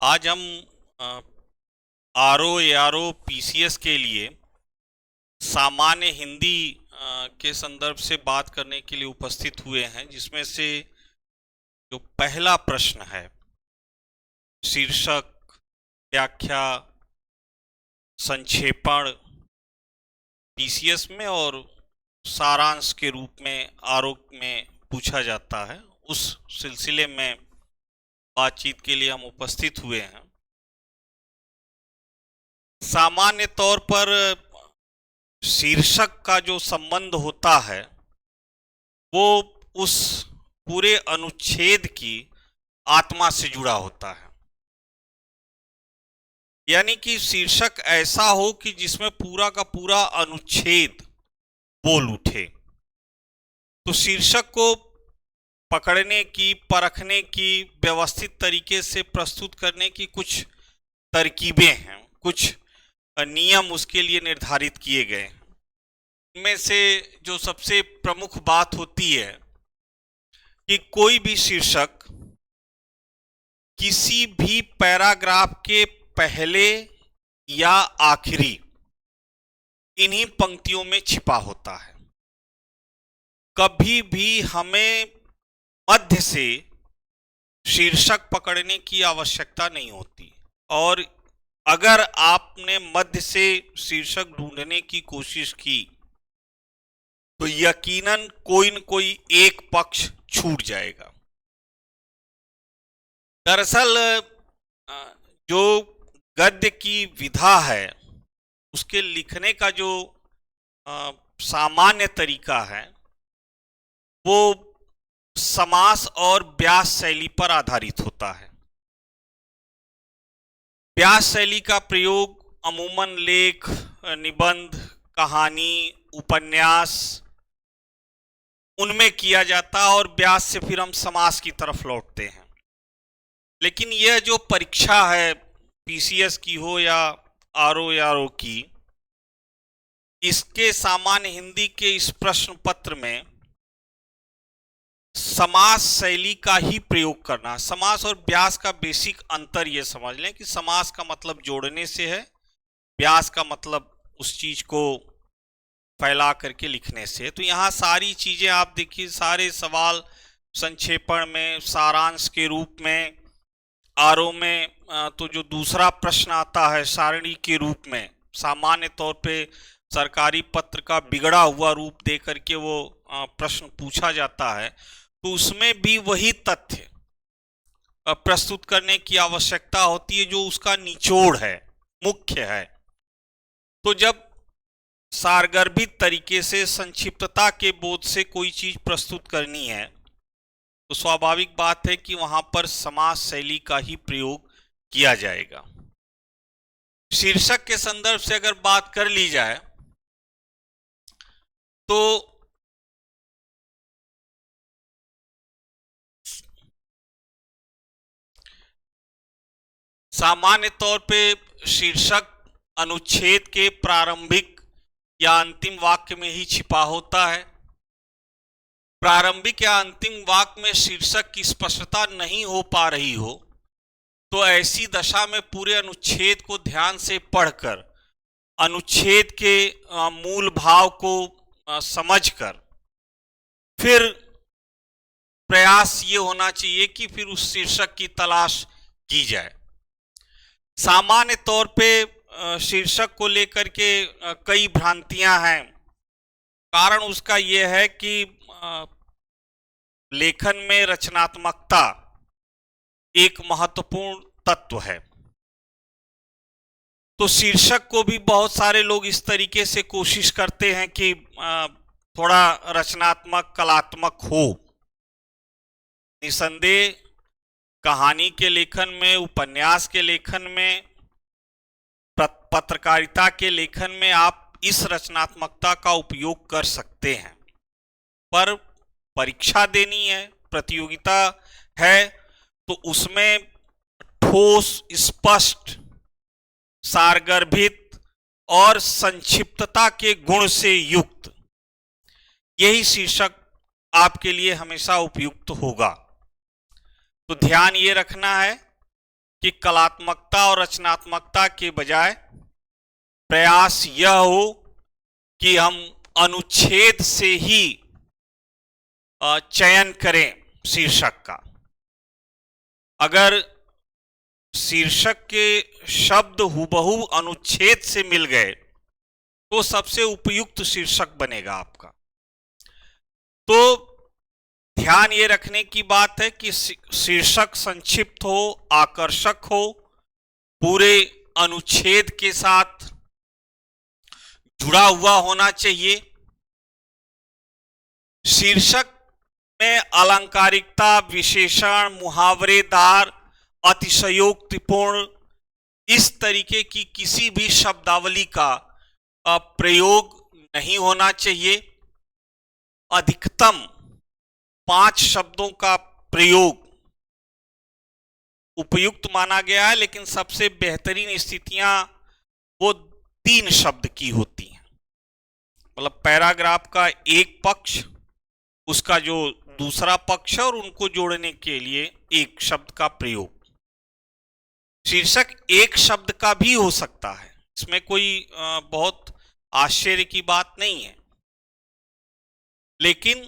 आज हम RO ARO PCS के लिए सामान्य हिंदी के संदर्भ से बात करने के लिए उपस्थित हुए हैं, जिसमें से जो पहला प्रश्न है, शीर्षक, व्याख्या, संक्षेपण पीसीएस में और सारांश के रूप में आरओ में पूछा जाता है, उस सिलसिले में बातचीत के लिए हम उपस्थित हुए हैं। सामान्य तौर पर शीर्षक का जो संबंध होता है वो उस पूरे अनुच्छेद की आत्मा से जुड़ा होता है। यानी कि शीर्षक ऐसा हो कि जिसमें पूरा का पूरा अनुच्छेद बोल उठे। तो शीर्षक को पकड़ने की, परखने की, व्यवस्थित तरीके से प्रस्तुत करने की कुछ तरकीबें हैं, कुछ नियम उसके लिए निर्धारित किए गए हैं। इनमें से जो सबसे प्रमुख बात होती है कि कोई भी शीर्षक किसी भी पैराग्राफ के पहले या आखिरी इन्हीं पंक्तियों में छिपा होता है। कभी भी हमें मध्य से शीर्षक पकड़ने की आवश्यकता नहीं होती, और अगर आपने मध्य से शीर्षक ढूंढने की कोशिश की तो यकीनन कोई न कोई एक पक्ष छूट जाएगा। दरअसल जो गद्य की विधा है उसके लिखने का जो सामान्य तरीका है वो समास और व्यास शैली पर आधारित होता है। व्यास शैली का प्रयोग अमूमन लेख, निबंध, कहानी, उपन्यास उनमें किया जाता है, और व्यास से फिर हम समास की तरफ लौटते हैं। लेकिन यह जो परीक्षा है पीसीएस की हो या आरओ की, इसके सामान्य हिंदी के इस प्रश्न पत्र में समास शैली का ही प्रयोग करना। समास और व्यास का बेसिक अंतर यह समझ लें कि समास का मतलब जोड़ने से है, व्यास का मतलब उस चीज को फैला करके लिखने से। तो यहाँ सारी चीजें आप देखिए, सारे सवाल संक्षेपण में, सारांश के रूप में, आरओ में तो जो दूसरा प्रश्न आता है सारणी के रूप में, सामान्य तौर पे सरकारी पत्र का बिगड़ा हुआ रूप दे करके वो प्रश्न पूछा जाता है, तो उसमें भी वही तथ्य प्रस्तुत करने की आवश्यकता होती है जो उसका निचोड़ है, मुख्य है। तो जब सारगर्भित तरीके से, संक्षिप्तता के बोध से कोई चीज प्रस्तुत करनी है तो स्वाभाविक बात है कि वहां पर समास शैली का ही प्रयोग किया जाएगा। शीर्षक के संदर्भ से अगर बात कर ली जाए तो सामान्य तौर पे शीर्षक अनुच्छेद के प्रारंभिक या अंतिम वाक्य में ही छिपा होता है। प्रारंभिक या अंतिम वाक्य में शीर्षक की स्पष्टता नहीं हो पा रही हो तो ऐसी दशा में पूरे अनुच्छेद को ध्यान से पढ़कर, अनुच्छेद के मूल भाव को समझकर, फिर प्रयास ये होना चाहिए कि फिर उस शीर्षक की तलाश की जाए। सामान्य तौर पे शीर्षक को लेकर के कई भ्रांतियां हैं। कारण उसका यह है कि लेखन में रचनात्मकता एक महत्वपूर्ण तत्व है। तो शीर्षक को भी बहुत सारे लोग इस तरीके से कोशिश करते हैं कि थोड़ा रचनात्मक, कलात्मक हो। निसंदेह कहानी के लेखन में, उपन्यास के लेखन में, पत्रकारिता के लेखन में आप इस रचनात्मकता का उपयोग कर सकते हैं, पर परीक्षा देनी है, प्रतियोगिता है, तो उसमें ठोस, स्पष्ट, सारगर्भित और संक्षिप्तता के गुण से युक्त यही शीर्षक आपके लिए हमेशा उपयुक्त होगा। तो ध्यान ये रखना है कि कलात्मकता और रचनात्मकता के बजाय प्रयास यह हो कि हम अनुच्छेद से ही चयन करें शीर्षक का। अगर शीर्षक के शब्द हुबहू अनुच्छेद से मिल गए तो सबसे उपयुक्त शीर्षक बनेगा आपका। तो ध्यान ये रखने की बात है कि शीर्षक संक्षिप्त हो, आकर्षक हो, पूरे अनुच्छेद के साथ जुड़ा हुआ होना चाहिए। शीर्षक में अलंकारिकता, विशेषण, मुहावरेदार, अतिशयोक्तिपूर्ण इस तरीके की किसी भी शब्दावली का प्रयोग नहीं होना चाहिए। अधिकतम 5 शब्दों का प्रयोग उपयुक्त माना गया है, लेकिन सबसे बेहतरीन स्थितियां वो 3 शब्द की होती हैं। मतलब पैराग्राफ का एक पक्ष, उसका जो दूसरा पक्ष है और उनको जोड़ने के लिए एक शब्द का प्रयोग। शीर्षक एक शब्द का भी हो सकता है, इसमें कोई बहुत आश्चर्य की बात नहीं है, लेकिन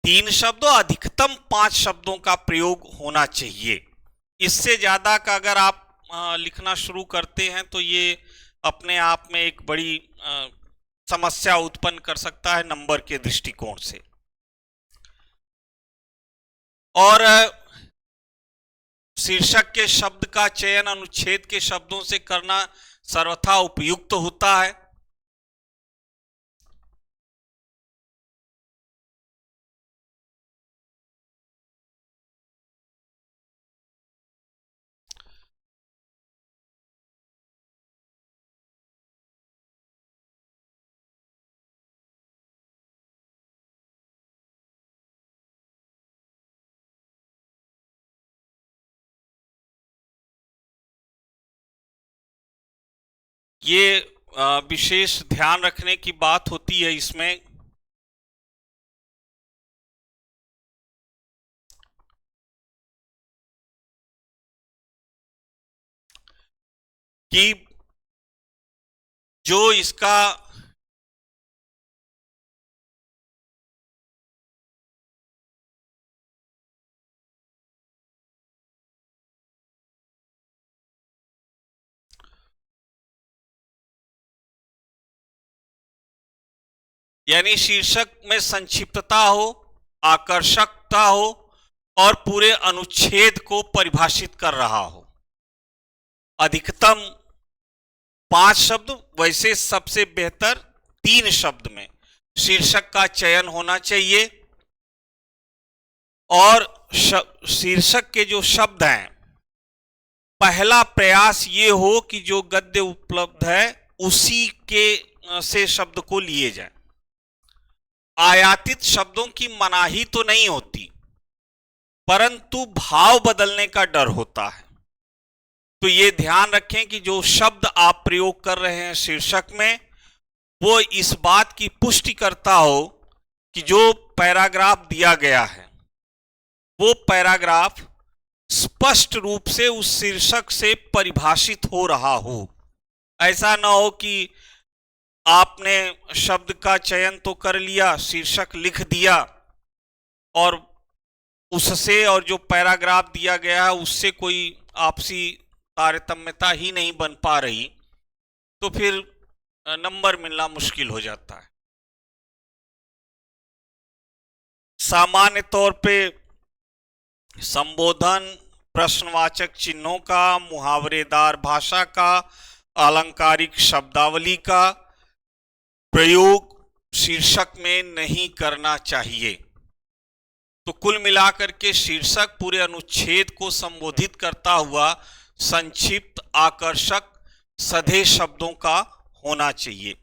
3 शब्दों, अधिकतम 5 शब्दों का प्रयोग होना चाहिए। इससे ज्यादा का अगर आप लिखना शुरू करते हैं तो ये अपने आप में एक बड़ी समस्या उत्पन्न कर सकता है नंबर के दृष्टिकोण से। और शीर्षक के शब्द का चयन अनुच्छेद के शब्दों से करना सर्वथा उपयुक्त होता है। ये विशेष ध्यान रखने की बात होती है इसमें कि जो इसका यानी शीर्षक में संक्षिप्तता हो, आकर्षकता हो और पूरे अनुच्छेद को परिभाषित कर रहा हो। अधिकतम 5 शब्द, वैसे सबसे बेहतर 3 शब्द में शीर्षक का चयन होना चाहिए। और शीर्षक के जो शब्द हैं, पहला प्रयास ये हो कि जो गद्य उपलब्ध है उसी के से शब्द को लिए जाए। आयातित शब्दों की मनाही तो नहीं होती, परंतु भाव बदलने का डर होता है। तो ये ध्यान रखें कि जो शब्द आप प्रयोग कर रहे हैं शीर्षक में, वो इस बात की पुष्टि करता हो कि जो पैराग्राफ दिया गया है वो पैराग्राफ स्पष्ट रूप से उस शीर्षक से परिभाषित हो रहा हो। ऐसा ना हो कि आपने शब्द का चयन तो कर लिया, शीर्षक लिख दिया और उससे और जो पैराग्राफ दिया गया है उससे कोई आपसी तारतम्यता ही नहीं बन पा रही, तो फिर नंबर मिलना मुश्किल हो जाता है। सामान्य तौर पे संबोधन, प्रश्नवाचक चिन्हों का, मुहावरेदार भाषा का, अलंकारिक शब्दावली का प्रयोग शीर्षक में नहीं करना चाहिए। तो कुल मिलाकर के शीर्षक पूरे अनुच्छेद को संबोधित करता हुआ संक्षिप्त, आकर्षक, सधे शब्दों का होना चाहिए।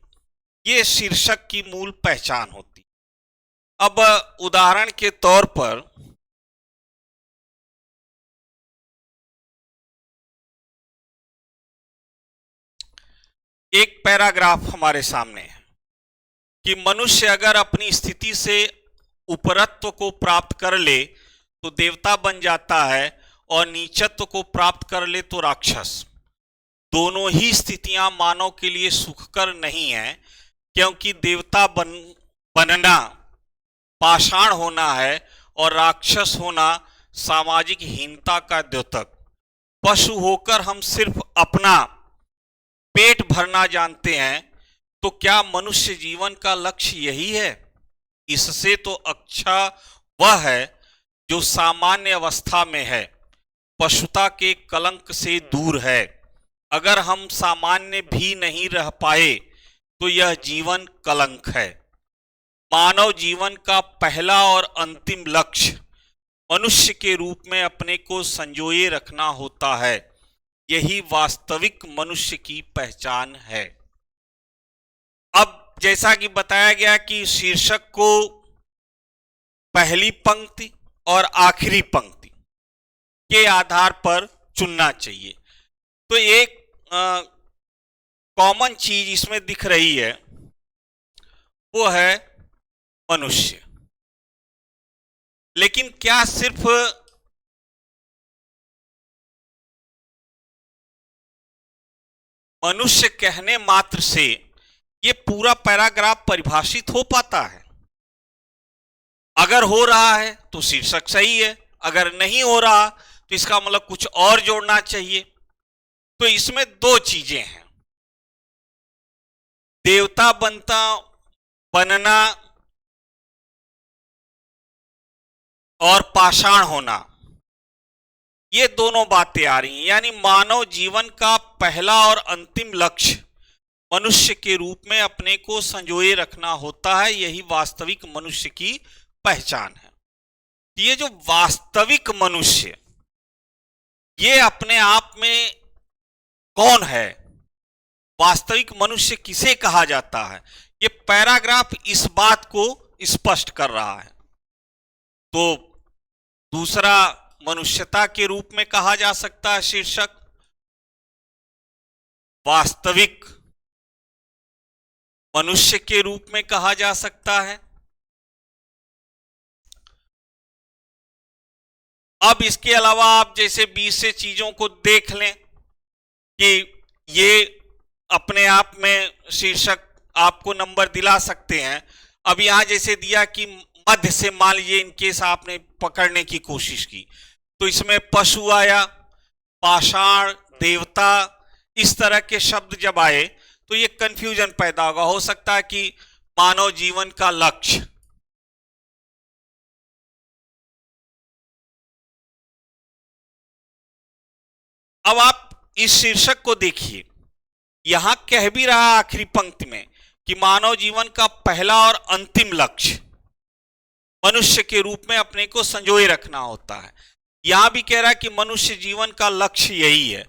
ये शीर्षक की मूल पहचान होती। अब उदाहरण के तौर पर एक पैराग्राफ हमारे सामने है कि मनुष्य अगर अपनी स्थिति से उपरत्व को प्राप्त कर ले तो देवता बन जाता है और नीचत्व को प्राप्त कर ले तो राक्षस। दोनों ही स्थितियां मानव के लिए सुखकर नहीं है, क्योंकि देवता बनना पाषाण होना है और राक्षस होना सामाजिक हीनता का द्योतक। पशु होकर हम सिर्फ अपना पेट भरना जानते हैं, तो क्या मनुष्य जीवन का लक्ष्य यही है? इससे तो अच्छा वह है जो सामान्य अवस्था में है, पशुता के कलंक से दूर है। अगर हम सामान्य भी नहीं रह पाए तो यह जीवन कलंक है। मानव जीवन का पहला और अंतिम लक्ष्य मनुष्य के रूप में अपने को संजोए रखना होता है। यही वास्तविक मनुष्य की पहचान है। अब जैसा कि बताया गया कि शीर्षक को पहली पंक्ति और आखिरी पंक्ति के आधार पर चुनना चाहिए। तो एक कॉमन चीज इसमें दिख रही है, वो है मनुष्य। लेकिन क्या सिर्फ मनुष्य कहने मात्र से ये पूरा पैराग्राफ परिभाषित हो पाता है? अगर हो रहा है तो शीर्षक सही है, अगर नहीं हो रहा तो इसका मतलब कुछ और जोड़ना चाहिए। तो इसमें दो चीजें हैं, देवता बनना और पाषाण होना, ये दोनों बातें आ रही हैं। यानी मानव जीवन का पहला और अंतिम लक्ष्य मनुष्य के रूप में अपने को संजोए रखना होता है। यही वास्तविक मनुष्य की पहचान है। ये जो वास्तविक मनुष्य, ये अपने आप में कौन है? वास्तविक मनुष्य किसे कहा जाता है? ये पैराग्राफ इस बात को स्पष्ट कर रहा है। तो दूसरा मनुष्यता के रूप में कहा जा सकता है शीर्षक, वास्तविक मनुष्य के रूप में कहा जा सकता है। अब इसके अलावा आप जैसे 20 से चीजों को देख लें कि ये अपने आप में शीर्षक आपको नंबर दिला सकते हैं। अब यहां जैसे दिया कि मध्य से मान लीजिए इनकेस आपने पकड़ने की कोशिश की, तो इसमें पशु आया, पाषाण, देवता, इस तरह के शब्द जब आए तो ये कंफ्यूजन पैदा होगा। हो सकता है कि मानव जीवन का लक्ष्य, अब आप इस शीर्षक को देखिए, यहां कह भी रहा आखिरी पंक्ति में कि मानव जीवन का पहला और अंतिम लक्ष्य मनुष्य के रूप में अपने को संजोए रखना होता है। यहां भी कह रहा है कि मनुष्य जीवन का लक्ष्य यही है।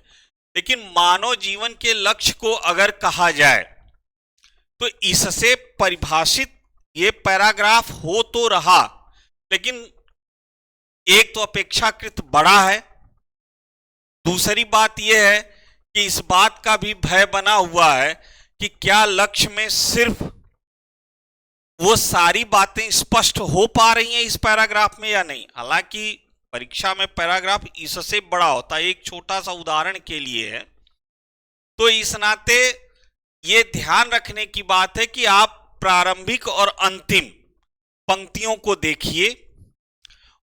लेकिन मानव जीवन के लक्ष्य को अगर कहा जाए तो इससे परिभाषित ये पैराग्राफ हो तो रहा, लेकिन एक तो अपेक्षाकृत बड़ा है, दूसरी बात यह है कि इस बात का भी भय बना हुआ है कि क्या लक्ष्य में सिर्फ वो सारी बातें स्पष्ट हो पा रही हैं इस पैराग्राफ में या नहीं। हालांकि परीक्षा में पैराग्राफ इससे बड़ा होता है। एक छोटा सा उदाहरण के लिए है, तो इस नाते ये ध्यान रखने की बात है कि आप प्रारंभिक और अंतिम पंक्तियों को देखिए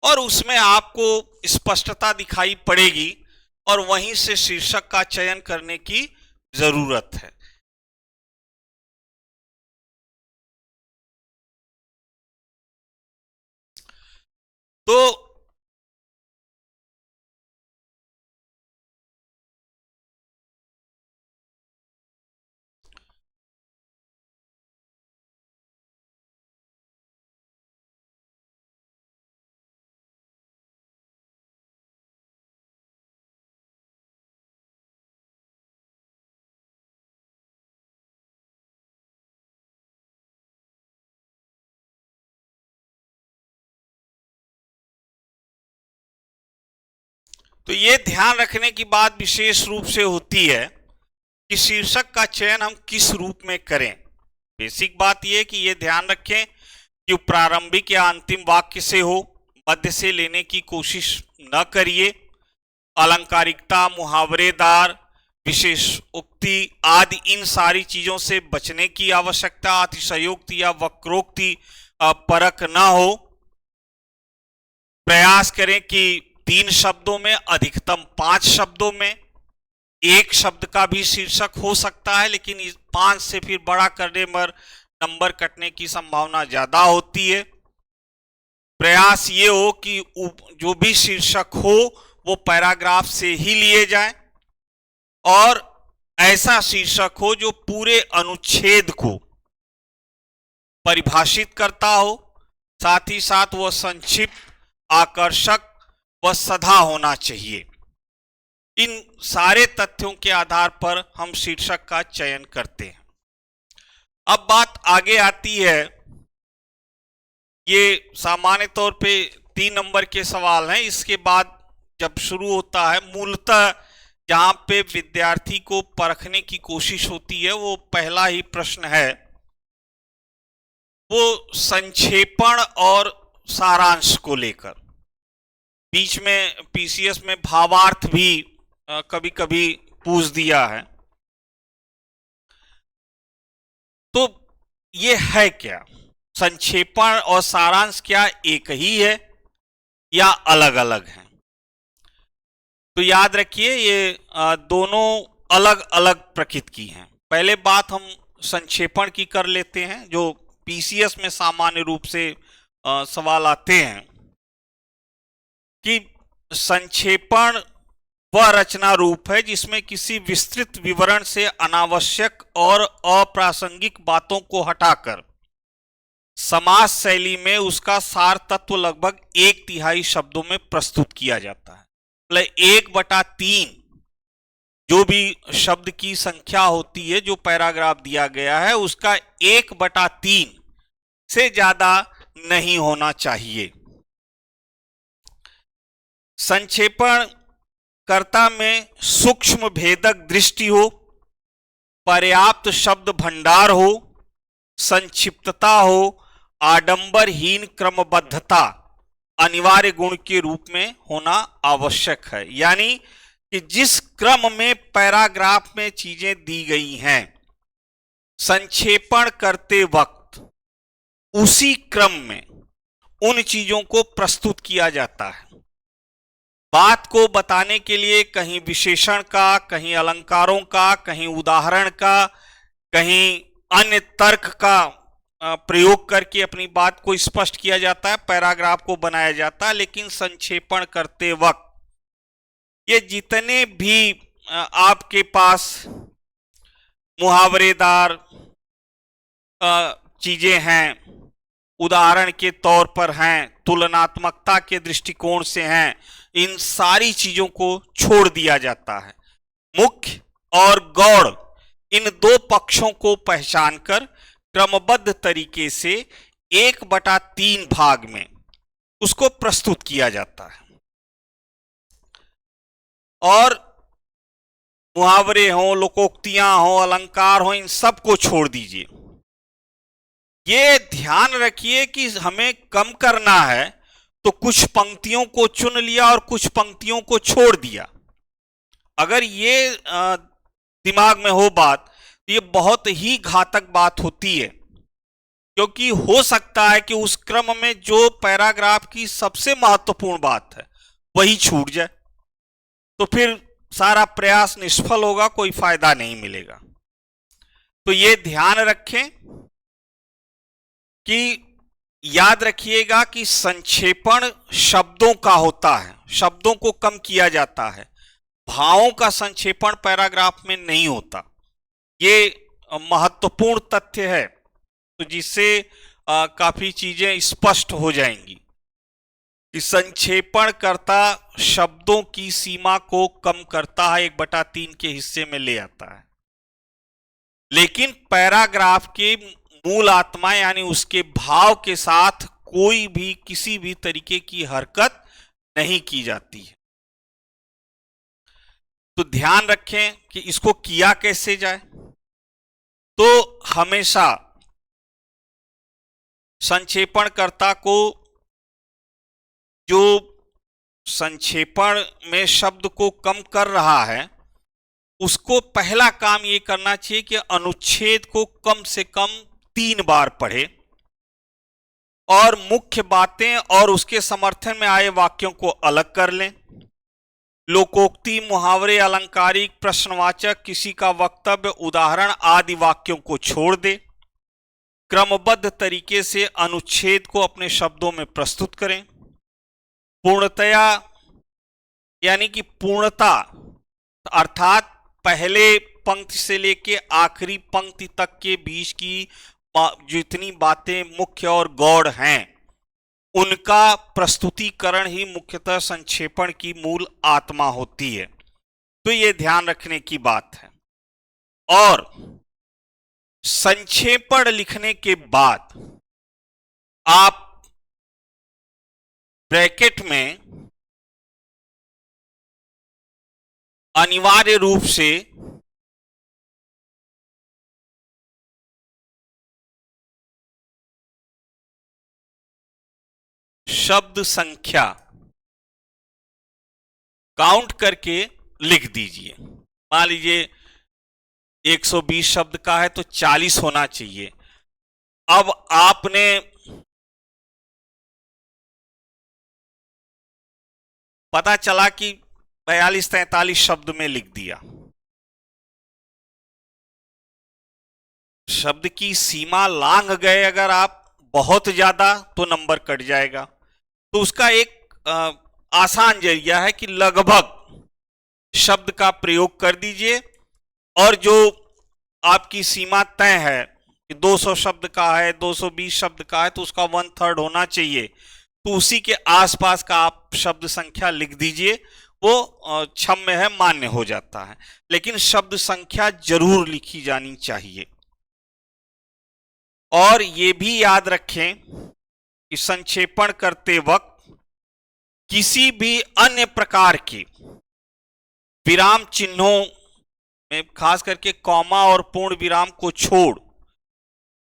और उसमें आपको स्पष्टता दिखाई पड़ेगी और वहीं से शीर्षक का चयन करने की जरूरत है। तो ये ध्यान रखने की बात विशेष रूप से होती है कि शीर्षक का चयन हम किस रूप में करें। बेसिक बात यह कि ये ध्यान रखें कि प्रारंभिक या अंतिम वाक्य से हो, मध्य से लेने की कोशिश न करिए। अलंकारिकता, मुहावरेदार, विशेष उक्ति आदि इन सारी चीजों से बचने की आवश्यकता, अतिशयोक्ति या वक्रोक्ति परक न हो। प्रयास करें कि 3 शब्दों में, अधिकतम 5 शब्दों में, एक शब्द का भी शीर्षक हो सकता है, लेकिन 5 से फिर बड़ा करने पर नंबर कटने की संभावना ज्यादा होती है। प्रयास ये हो कि जो भी शीर्षक हो वो पैराग्राफ से ही लिए जाए और ऐसा शीर्षक हो जो पूरे अनुच्छेद को परिभाषित करता हो, साथ ही साथ वह संक्षिप्त, आकर्षक व सधा होना चाहिए। इन सारे तथ्यों के आधार पर हम शीर्षक का चयन करते हैं। अब बात आगे आती है, ये सामान्य तौर पे 3 नंबर के सवाल हैं। इसके बाद जब शुरू होता है, मूलतः जहां पे विद्यार्थी को परखने की कोशिश होती है, वो पहला ही प्रश्न है, वो संक्षेपण और सारांश को लेकर। बीच में पीसीएस में भावार्थ भी कभी कभी पूछ दिया है। तो ये है क्या? संक्षेपण और सारांश क्या एक ही है या अलग अलग हैं? तो याद रखिए, ये दोनों अलग अलग प्रकृति की हैं। पहले बात हम संक्षेपण की कर लेते हैं, जो पीसीएस में सामान्य रूप से सवाल आते हैं कि संक्षेपण वह रचना रूप है जिसमें किसी विस्तृत विवरण से अनावश्यक और अप्रासंगिक बातों को हटाकर समास शैली में उसका सार तत्व लगभग 1/3 शब्दों में प्रस्तुत किया जाता है। मतलब 1/3 जो भी शब्द की संख्या होती है जो पैराग्राफ दिया गया है, उसका 1/3 से ज्यादा नहीं होना चाहिए। संक्षेपण कर्ता में सूक्ष्म भेदक दृष्टि हो, पर्याप्त शब्द भंडार हो, संक्षिप्तता हो, आडंबरहीन क्रमबद्धता अनिवार्य गुण के रूप में होना आवश्यक है। यानी कि जिस क्रम में पैराग्राफ में चीजें दी गई हैं, संक्षेपण करते वक्त उसी क्रम में उन चीजों को प्रस्तुत किया जाता है। बात को बताने के लिए कहीं विशेषण का, कहीं अलंकारों का, कहीं उदाहरण का, कहीं अन्य तर्क का प्रयोग करके अपनी बात को स्पष्ट किया जाता है, पैराग्राफ को बनाया जाता है। लेकिन संक्षेपण करते वक्त ये जितने भी आपके पास मुहावरेदार चीजें हैं, उदाहरण के तौर पर हैं, तुलनात्मकता के दृष्टिकोण से हैं, इन सारी चीजों को छोड़ दिया जाता है। मुख्य और गौड़ इन 2 पक्षों को पहचानकर क्रमबद्ध तरीके से 1/3 भाग में उसको प्रस्तुत किया जाता है। और मुहावरे हो, लोकोक्तियां हो, अलंकार हो, इन सब को छोड़ दीजिए। ये ध्यान रखिए कि हमें कम करना है तो कुछ पंक्तियों को चुन लिया और कुछ पंक्तियों को छोड़ दिया। अगर ये दिमाग में हो बात, तो ये बहुत ही घातक बात होती है, क्योंकि हो सकता है कि उस क्रम में जो पैराग्राफ की सबसे महत्वपूर्ण बात है वही छूट जाए, तो फिर सारा प्रयास निष्फल होगा, कोई फायदा नहीं मिलेगा। तो ये ध्यान रखें कि याद रखिएगा कि संक्षेपण शब्दों का होता है, शब्दों को कम किया जाता है। भावों का संक्षेपण पैराग्राफ में नहीं होता। ये महत्वपूर्ण तथ्य है, तो जिससे काफी चीजें स्पष्ट हो जाएंगी कि संक्षेपण करता शब्दों की सीमा को कम करता है, 1/3 के हिस्से में ले आता है। लेकिन पैराग्राफ के मूल आत्मा यानी उसके भाव के साथ कोई भी किसी भी तरीके की हरकत नहीं की जाती है। तो ध्यान रखें कि इसको किया कैसे जाए। तो हमेशा संक्षेपणकर्ता को जो संक्षेपण में शब्द को कम कर रहा है, उसको पहला काम ये करना चाहिए कि अनुच्छेद को कम से कम 3 बार पढ़े और मुख्य बातें और उसके समर्थन में आए वाक्यों को अलग कर लें। लोकोक्ति, मुहावरे, अलंकारिक, प्रश्नवाचक, किसी का वक्तव्य, उदाहरण आदि वाक्यों को छोड़ दे। क्रमबद्ध तरीके से अनुच्छेद को अपने शब्दों में प्रस्तुत करें। पूर्णतया यानी कि पूर्णता अर्थात पहले पंक्ति से लेके आखिरी पंक्ति तक के बीच की जितनी बातें मुख्य और गौड़ हैं उनका प्रस्तुतिकरण ही मुख्यतः संक्षेपण की मूल आत्मा होती है। तो ये ध्यान रखने की बात है। और संक्षेपण लिखने के बाद आप ब्रैकेट में अनिवार्य रूप से शब्द संख्या काउंट करके लिख दीजिए। मान लीजिए 120 शब्द का है तो 40 होना चाहिए। अब आपने पता चला कि 42-43 शब्द में लिख दिया। शब्द की सीमा लांघ गए अगर आप बहुत ज्यादा तो नंबर कट जाएगा। तो उसका एक आसान जरिया है कि लगभग शब्द का प्रयोग कर दीजिए और जो आपकी सीमा तय है कि 200 शब्द का है, 220 शब्द का है, तो उसका 1/3 होना चाहिए। तो उसी के आसपास का आप शब्द संख्या लिख दीजिए, वो क्षम्य है, मान्य हो जाता है। लेकिन शब्द संख्या जरूर लिखी जानी चाहिए। और ये भी याद रखें कि संक्षेपण करते वक्त किसी भी अन्य प्रकार के विराम चिन्हों में, खास करके कॉमा और पूर्ण विराम को छोड़,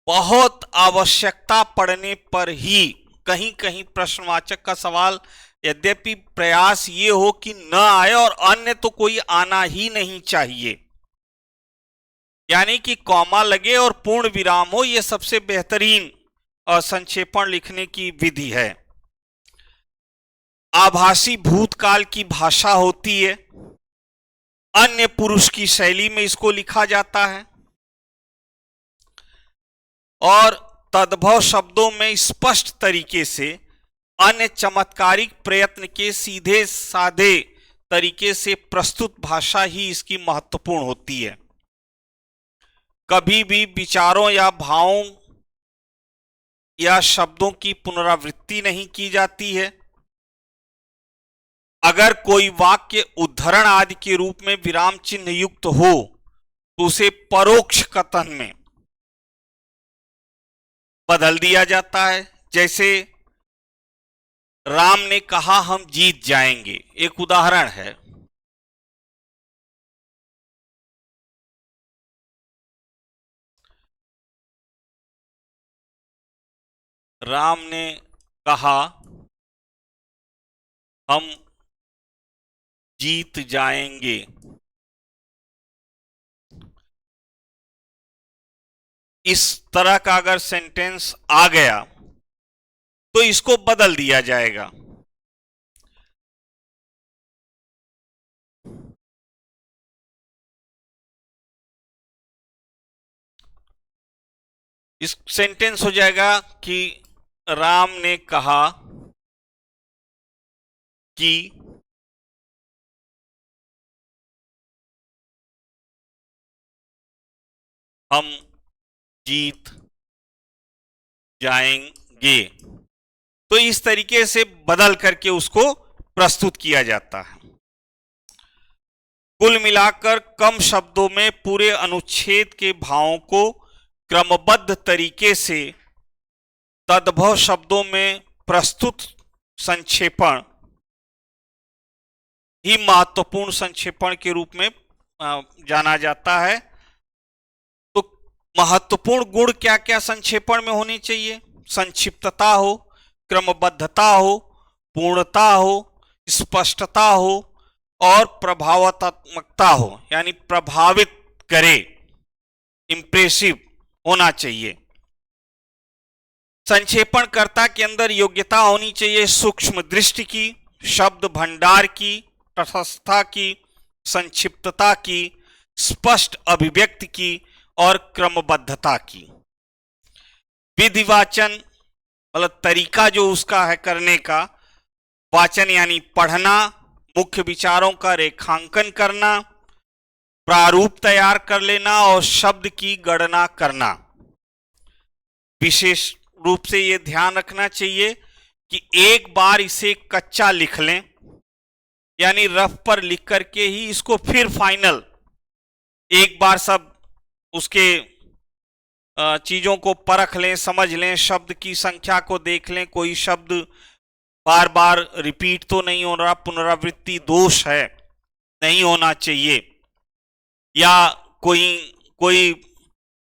बहुत आवश्यकता पड़ने पर ही कहीं कहीं प्रश्नवाचक का सवाल, यद्यपि प्रयास ये हो कि न आए और अन्य तो कोई आना ही नहीं चाहिए, यानी कि कॉमा लगे और पूर्ण विराम हो, यह सबसे बेहतरीन संक्षेपण लिखने की विधि है। आभासी भूतकाल की भाषा होती है, अन्य पुरुष की शैली में इसको लिखा जाता है और तद्भव शब्दों में स्पष्ट तरीके से अन्य चमत्कारिक प्रयत्न के सीधे साधे तरीके से प्रस्तुत भाषा ही इसकी महत्वपूर्ण होती है। कभी भी विचारों या भावों या शब्दों की पुनरावृत्ति नहीं की जाती है। अगर कोई वाक्य उद्धरण आदि के रूप में विराम चिन्ह युक्त हो तो उसे परोक्ष कथन में बदल दिया जाता है। जैसे राम ने कहा हम जीत जाएंगे, एक उदाहरण है। राम ने कहा हम जीत जाएंगे। इस तरह का अगर सेंटेंस आ गया तो इसको बदल दिया जाएगा। इस सेंटेंस हो जाएगा कि राम ने कहा कि हम जीत जाएंगे। तो इस तरीके से बदल करके उसको प्रस्तुत किया जाता है। कुल मिलाकर कम शब्दों में पूरे अनुच्छेद के भावों को क्रमबद्ध तरीके से तद्भव शब्दों में प्रस्तुत संक्षेपण ही महत्वपूर्ण संक्षेपण के रूप में जाना जाता है। तो महत्वपूर्ण गुण क्या क्या संक्षेपण में होनी चाहिए? संक्षिप्तता हो, क्रमबद्धता हो, पूर्णता हो, स्पष्टता हो और प्रभावनात्मकता हो, यानी प्रभावित करे, इंप्रेसिव होना चाहिए। संक्षेपणकर्ता के अंदर योग्यता होनी चाहिए सूक्ष्म दृष्टि की, शब्द भंडार की, तटस्थता की, संक्षिप्तता की, स्पष्ट अभिव्यक्ति की और क्रमबद्धता की। विधिवाचन मतलब तरीका जो उसका है करने का, वाचन यानी पढ़ना, मुख्य विचारों का रेखांकन करना, प्रारूप तैयार कर लेना और शब्द की गणना करना। विशेष रूप से यह ध्यान रखना चाहिए कि एक बार इसे कच्चा लिख लें, यानी रफ पर लिख करके ही इसको फिर फाइनल एक बार सब उसके चीजों को परख लें, समझ लें, शब्द की संख्या को देख लें, कोई शब्द बार बार रिपीट तो नहीं हो रहा, पुनरावृत्ति दोष है, नहीं होना चाहिए, या कोई कोई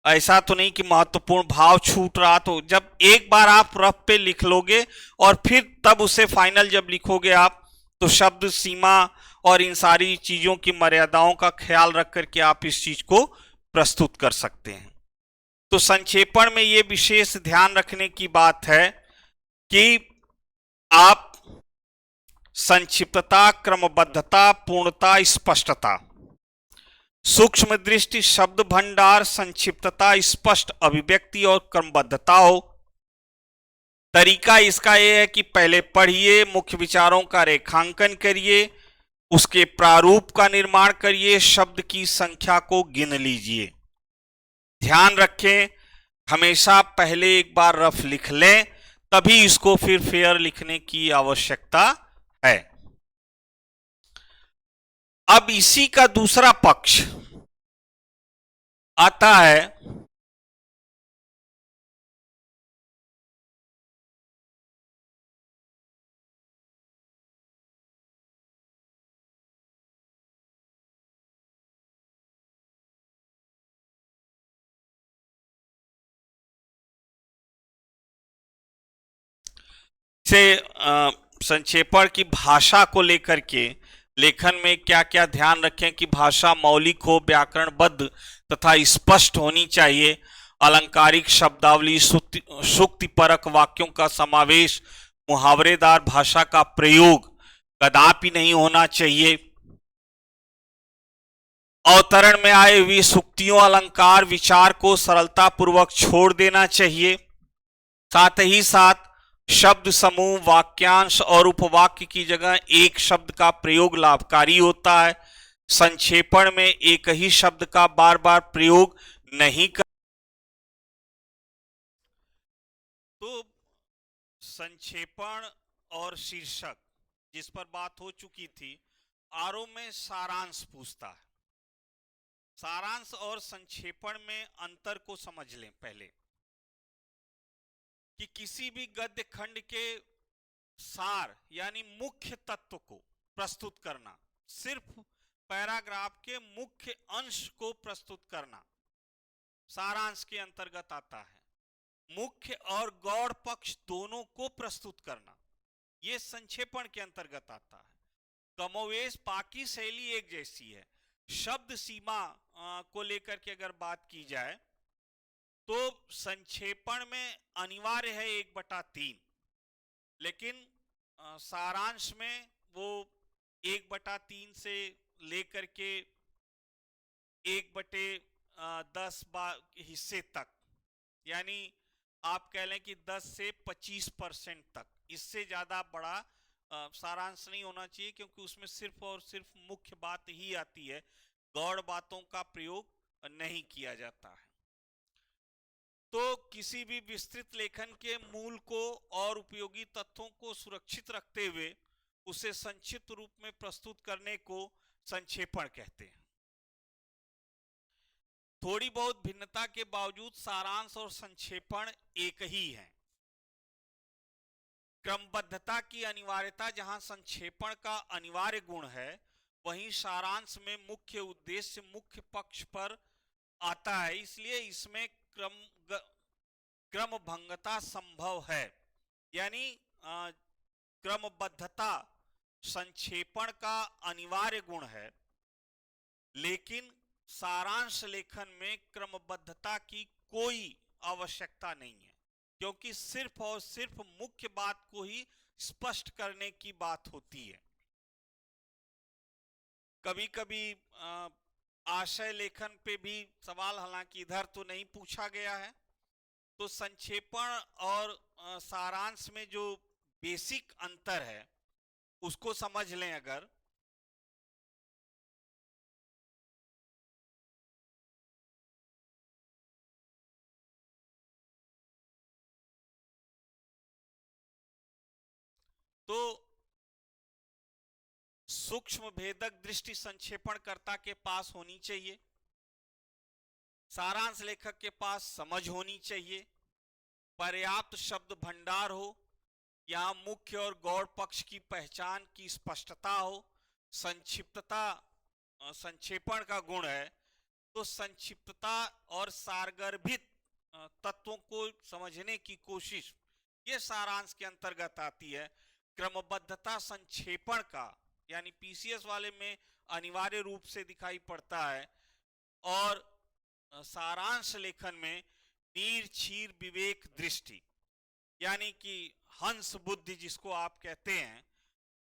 ऐसा तो नहीं कि महत्वपूर्ण भाव छूट रहा। तो जब एक बार आप रफ पे लिख लोगे और फिर तब उसे फाइनल जब लिखोगे आप, तो शब्द सीमा और इन सारी चीजों की मर्यादाओं का ख्याल रख करके आप इस चीज को प्रस्तुत कर सकते हैं। तो संक्षेपण में यह विशेष ध्यान रखने की बात है कि आप संक्षिप्तता, क्रमबद्धता, पूर्णता, स्पष्टता, सूक्ष्म दृष्टि, शब्द भंडार, संक्षिप्तता, स्पष्ट अभिव्यक्ति और क्रमबद्धता हो। तरीका इसका यह है कि पहले पढ़िए, मुख्य विचारों का रेखांकन करिए, उसके प्रारूप का निर्माण करिए, शब्द की संख्या को गिन लीजिए। ध्यान रखें, हमेशा पहले एक बार रफ लिख लें, तभी इसको फिर फेयर लिखने की आवश्यकता है। अब इसी का दूसरा पक्ष आता है से संक्षेपण की भाषा को लेकर के लेखन में क्या क्या ध्यान रखें कि भाषा मौलिक हो, व्याकरणबद्ध तथा स्पष्ट होनी चाहिए, अलंकारिक शब्दावली, सूक्तिपरक वाक्यों का समावेश, मुहावरेदार भाषा का प्रयोग कदापि नहीं होना चाहिए, अवतरण में आए हुए सूक्तियों, अलंकार, विचार को सरलता पूर्वक छोड़ देना चाहिए, साथ ही साथ शब्द समूह, वाक्यांश और उपवाक्य की जगह एक शब्द का प्रयोग लाभकारी होता है। संक्षेपण में एक ही शब्द का बार बार प्रयोग नहीं कर। तो संक्षेपण और शीर्षक जिस पर बात हो चुकी थी, आरओ में सारांश पूछता है। सारांश और संक्षेपण में अंतर को समझ लें पहले, कि किसी भी गद्य खंड के सार यानी मुख्य तत्व को प्रस्तुत करना, सिर्फ पैराग्राफ के मुख्य अंश को प्रस्तुत करना सारांश के अंतर्गत आता है। मुख्य और गौड़ पक्ष दोनों को प्रस्तुत करना यह संक्षेपण के अंतर्गत आता है। कमोवेश बाकी शैली एक जैसी है। शब्द सीमा को लेकर के अगर बात की जाए तो संक्षेपण में अनिवार्य है 1/3, लेकिन सारांश में वो 1/3 से लेकर के 1/10 हिस्से तक, यानी आप कह लें कि 10 से 25% तक, इससे ज्यादा बड़ा सारांश नहीं होना चाहिए, क्योंकि उसमें सिर्फ और सिर्फ मुख्य बात ही आती है, गौड़ बातों का प्रयोग नहीं किया जाता है। तो किसी भी विस्तृत लेखन के मूल को और उपयोगी तथ्यों को सुरक्षित रखते हुए उसे संक्षिप्त रूप में प्रस्तुत करने को संक्षेपण कहते हैं। थोड़ी बहुत भिन्नता के बावजूद सारांश और संक्षेपण एक ही है। क्रमबद्धता की अनिवार्यता जहां संक्षेपण का अनिवार्य गुण है, वहीं सारांश में मुख्य उद्देश्य मुख्य पक्ष पर आता है, इसलिए इसमें क्रमभंगता संभव है, यानी क्रमबद्धता संक्षेपण का अनिवार्य गुण है, लेकिन सारांश लेखन में क्रमबद्धता की कोई आवश्यकता नहीं है, क्योंकि सिर्फ और सिर्फ मुख्य बात को ही स्पष्ट करने की बात होती है। कभी कभी आशय लेखन पे भी सवाल, हालांकि इधर तो नहीं पूछा गया है, तो संक्षेपण और सारांश में जो बेसिक अंतर है उसको समझ लें अगर, तो सूक्ष्म भेदक दृष्टि संक्षेपणकर्ता के पास होनी चाहिए, सारांश लेखक के पास समझ होनी चाहिए, पर्याप्त शब्द भंडार हो, यहां मुख्य और गौड़ पक्ष की पहचान की स्पष्टता हो, संक्षिप्तता संक्षेपण का गुण है, तो संक्षिप्तता और सारगर्भित तत्वों को समझने की कोशिश ये सारांश के अंतर्गत आती है। क्रमबद्धता संक्षेपण का यानी पीसीएस वाले में अनिवार्य रूप से दिखाई पड़ता है, और सारांश लेखन में नीर क्षीर विवेक दृष्टि यानी कि हंस बुद्धि जिसको आप कहते हैं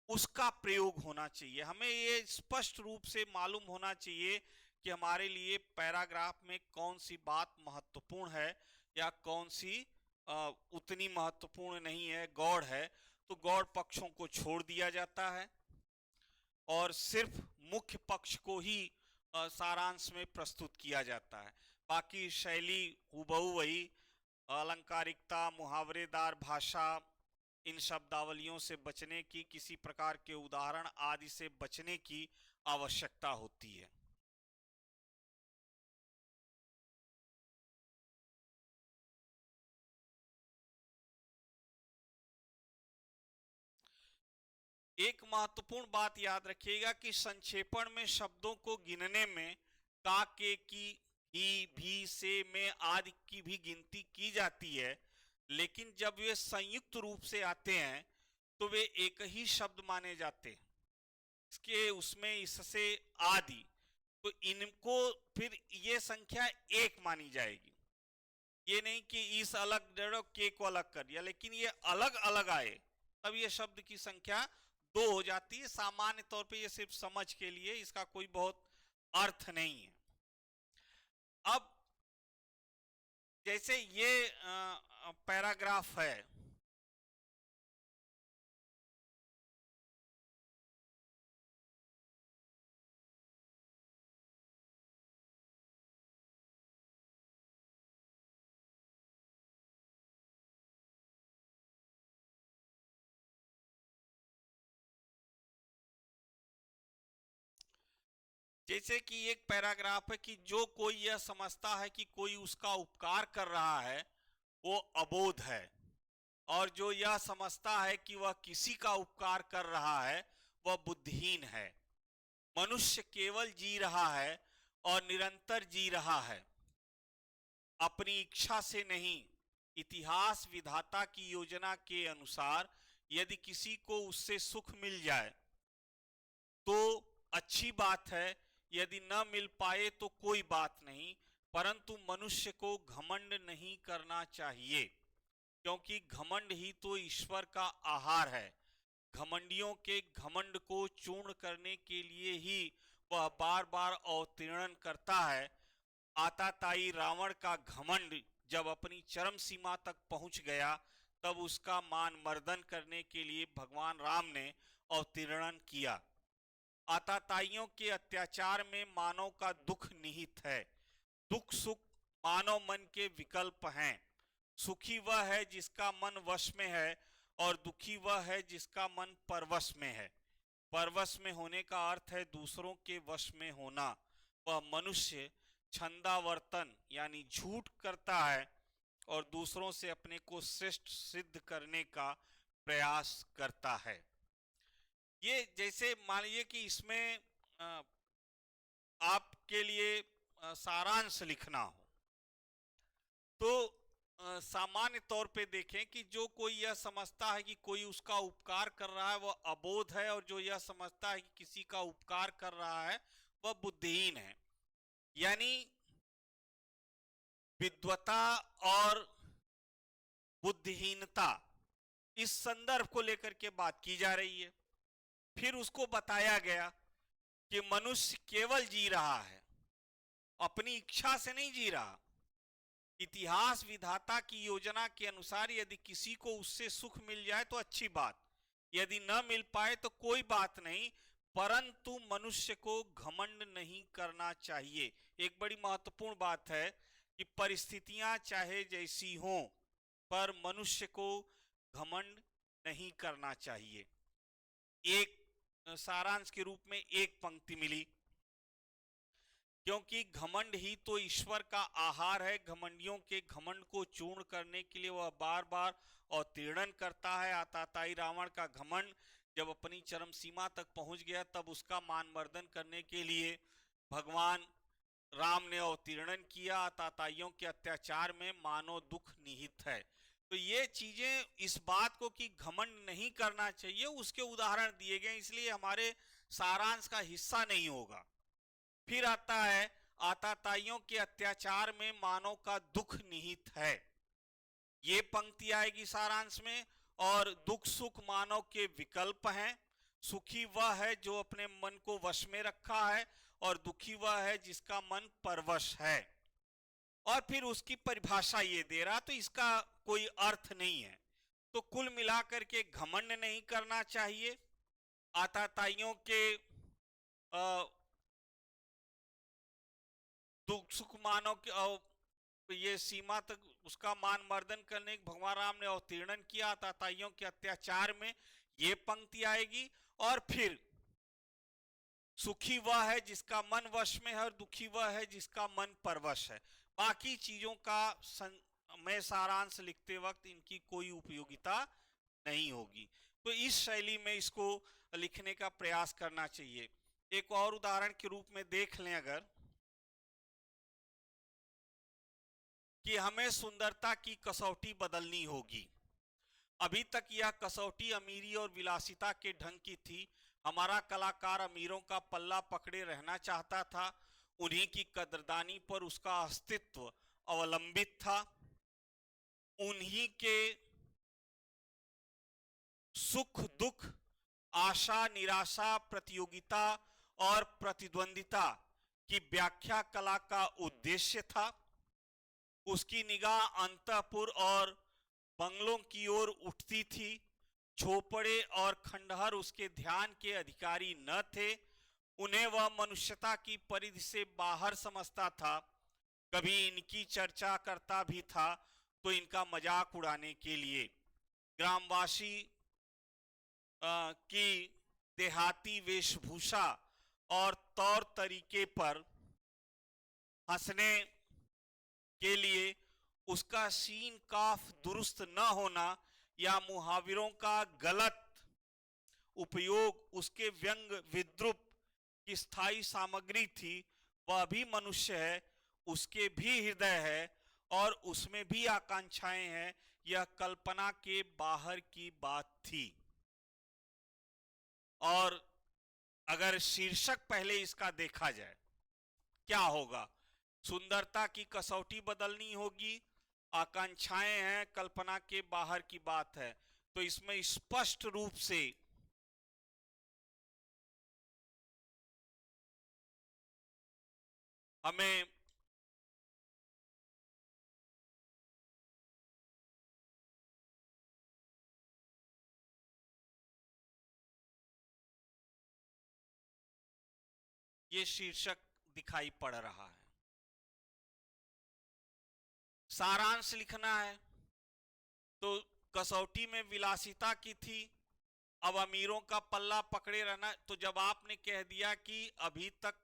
उसका प्रयोग होना चाहिए। हमें ये स्पष्ट रूप से मालूम होना चाहिए कि हमारे लिए पैराग्राफ में कौन सी बात महत्वपूर्ण है या कौन सी उतनी महत्वपूर्ण नहीं है, गौड़ है तो गौड़ पक्षों को छोड़ दिया जाता है और सिर्फ मुख्य पक्ष को ही सारांश में प्रस्तुत किया जाता है। बाकी शैली हुबहू वही, अलंकारिकता, मुहावरेदार भाषा, इन शब्दावलियों से बचने की, किसी प्रकार के उदाहरण आदि से बचने की आवश्यकता होती है। एक महत्वपूर्ण बात याद रखिएगा कि संक्षेपण में शब्दों को गिनने में का, के, की, ही, भी, से, में आदि की भी गिनती की जाती है, लेकिन जब वे संयुक्त रूप से आते हैं तो वे एक ही शब्द माने जाते हैं। इसके उसमें इससे आदि, तो इनको फिर ये संख्या एक मानी जाएगी। ये नहीं कि इस अलग जोड़ो के को अलग कर दिया, लेकिन ये अलग अलग आए तब ये शब्द की संख्या दो हो जाती है। सामान्य तौर पे ये सिर्फ समझ के लिए, इसका कोई बहुत अर्थ नहीं है। अब जैसे ये पैराग्राफ है, जैसे कि एक पैराग्राफ है कि जो कोई यह समझता है कि कोई उसका उपकार कर रहा है वो अबोध है, और जो यह समझता है कि वह किसी का उपकार कर रहा है वह बुद्धिहीन है। मनुष्य केवल जी रहा है और निरंतर जी रहा है, अपनी इच्छा से नहीं, इतिहास विधाता की योजना के अनुसार। यदि किसी को उससे सुख मिल जाए तो अच्छी बात है, यदि न मिल पाए तो कोई बात नहीं, परंतु मनुष्य को घमंड नहीं करना चाहिए, क्योंकि घमंड ही तो ईश्वर का आहार है। घमंडियों के घमंड को चूर्ण करने के लिए ही वह बार बार अवतीर्ण करता है। आताताई रावण का घमंड जब अपनी चरम सीमा तक पहुंच गया तब उसका मान मर्दन करने के लिए भगवान राम ने अवतीर्ण किया। आताताइयों के अत्याचार में मानव का दुख निहित है। दुख सुख मानव मन के विकल्प हैं। सुखी वह है जिसका मन वश में है और दुखी वह है जिसका मन परवश में है। परवश में होने का अर्थ है दूसरों के वश में होना। वह मनुष्य छंदावर्तन यानी झूठ करता है और दूसरों से अपने को श्रेष्ठ सिद्ध करने का प्रयास करता है। ये जैसे मान लीजिए कि इसमें आपके लिए सारांश लिखना हो तो सामान्य तौर पे देखें कि जो कोई यह समझता है कि कोई उसका उपकार कर रहा है वह अबोध है, और जो यह समझता है कि किसी का उपकार कर रहा है वह बुद्धिहीन है। यानी विद्वता और बुद्धिहीनता इस संदर्भ को लेकर के बात की जा रही है। फिर उसको बताया गया कि मनुष्य केवल जी रहा है, अपनी इच्छा से नहीं जी रहा। इतिहास विधाता की योजना के अनुसार यदि किसी को उससे सुख मिल जाए तो अच्छी बात, यदि न मिल पाए तो कोई बात नहीं, परंतु मनुष्य को घमंड नहीं करना चाहिए। एक बड़ी महत्वपूर्ण बात है कि परिस्थितियां चाहे जैसी हों, पर मनुष्य को घमंड नहीं करना चाहिए। एक सारांश के रूप में एक पंक्ति मिली, क्योंकि घमंड ही तो ईश्वर का आहार है। घमंडियों के घमंड को चूर्ण करने के लिए वह बार बार अवतीर्णन करता है। आताताई रावण का घमंड जब अपनी चरम सीमा तक पहुंच गया, तब उसका मानमर्दन करने के लिए भगवान राम ने अवतीर्णन किया। आताताइयों के अत्याचार में मानव दुख निहित है। तो ये चीजें, इस बात को कि घमंड नहीं करना चाहिए, उसके उदाहरण दिए गए, इसलिए हमारे सारांश का हिस्सा नहीं होगा। फिर आता है आताताइयों के अत्याचार में मानव का दुख निहित है, ये पंक्ति आएगी सारांश में। और दुख सुख मानव के विकल्प हैं। सुखी वह है जो अपने मन को वश में रखा है, और दुखी वह है जिसका मन परवश है। और फिर उसकी परिभाषा ये दे रहा, तो इसका कोई अर्थ नहीं है। तो कुल मिलाकर के घमंड नहीं करना चाहिए। आताताइयों के दुख सुख मानव के ये सीमा तक उसका मान मर्दन करने भगवान राम ने अवतीर्णन किया ताताइयों के अत्याचार में, ये पंक्ति आएगी। और फिर सुखी वह है जिसका मन वश में है, और दुखी वह है जिसका मन परवश है। बाकी चीजों का मैं सारांश लिखते वक्त इनकी कोई उपयोगिता नहीं होगी। तो इस शैली में इसको लिखने का प्रयास करना चाहिए। एक और उदाहरण के रूप में देख लें अगर, कि हमें सुंदरता की कसौटी बदलनी होगी। अभी तक यह कसौटी अमीरी और विलासिता के ढंग की थी। हमारा कलाकार अमीरों का पल्ला पकड़े रहना चाहता था, उन्हीं की कदरदानी पर उसका अस्तित्व अवलंबित था, उन्हीं के सुख दुख, आशा निराशा, प्रतियोगिता और प्रतिद्वंदिता की व्याख्या कला का उद्देश्य था। उसकी निगाह अंतःपुर और बंगलों की ओर उठती थी। झोपड़े और खंडहर उसके ध्यान के अधिकारी न थे। उन्हें वह मनुष्यता की परिधि से बाहर समझता था। कभी इनकी चर्चा करता भी था तो इनका मजाक उड़ाने के लिए। ग्रामवासी की देहाती वेशभूषा और तौर तरीके पर हंसने के लिए उसका सीन काफ दुरुस्त न होना या मुहावरों का गलत उपयोग उसके व्यंग विद्रूप की स्थायी सामग्री थी। वह भी मनुष्य है, उसके भी हृदय है और उसमें भी आकांक्षाएं हैं। यह कल्पना के बाहर की बात थी। और अगर शीर्षक पहले इसका देखा जाए, क्या होगा? सुंदरता की कसौटी बदलनी होगी, आकांक्षाएं हैं, कल्पना के बाहर की बात है। तो इसमें स्पष्ट रूप से हमें ये शीर्षक दिखाई पड़ रहा है। सारांश लिखना है तो कसौटी में विलासिता की थी, अब अमीरों का पल्ला पकड़े रहना। तो जब आपने कह दिया कि अभी तक